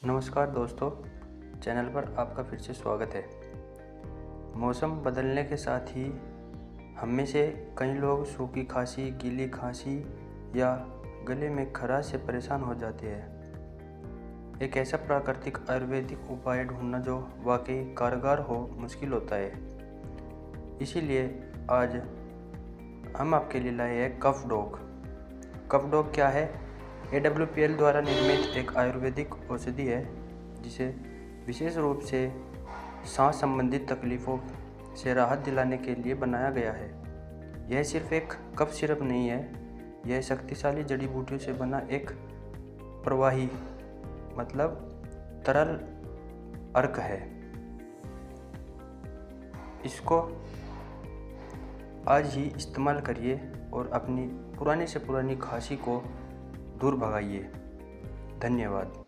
नमस्कार दोस्तों, चैनल पर आपका फिर से स्वागत है। मौसम बदलने के साथ ही हम में से कई लोग सूखी खांसी, गीली खांसी या गले में खराश से परेशान हो जाते हैं। एक ऐसा प्राकृतिक आयुर्वेदिक उपाय ढूंढना जो वाकई कारगर हो मुश्किल होता है। इसीलिए आज हम आपके लिए लाए हैं कफ डॉग। कफ डॉग क्या है? AWPL द्वारा निर्मित एक आयुर्वेदिक औषधि है जिसे विशेष रूप से सांस संबंधित तकलीफ़ों से राहत दिलाने के लिए बनाया गया है। यह सिर्फ एक कफ सिरप नहीं है, यह शक्तिशाली जड़ी बूटियों से बना एक प्रवाही तरल अर्क है। इसको आज ही इस्तेमाल करिए और अपनी पुरानी से पुरानी खांसी को दूर भगाइए। धन्यवाद।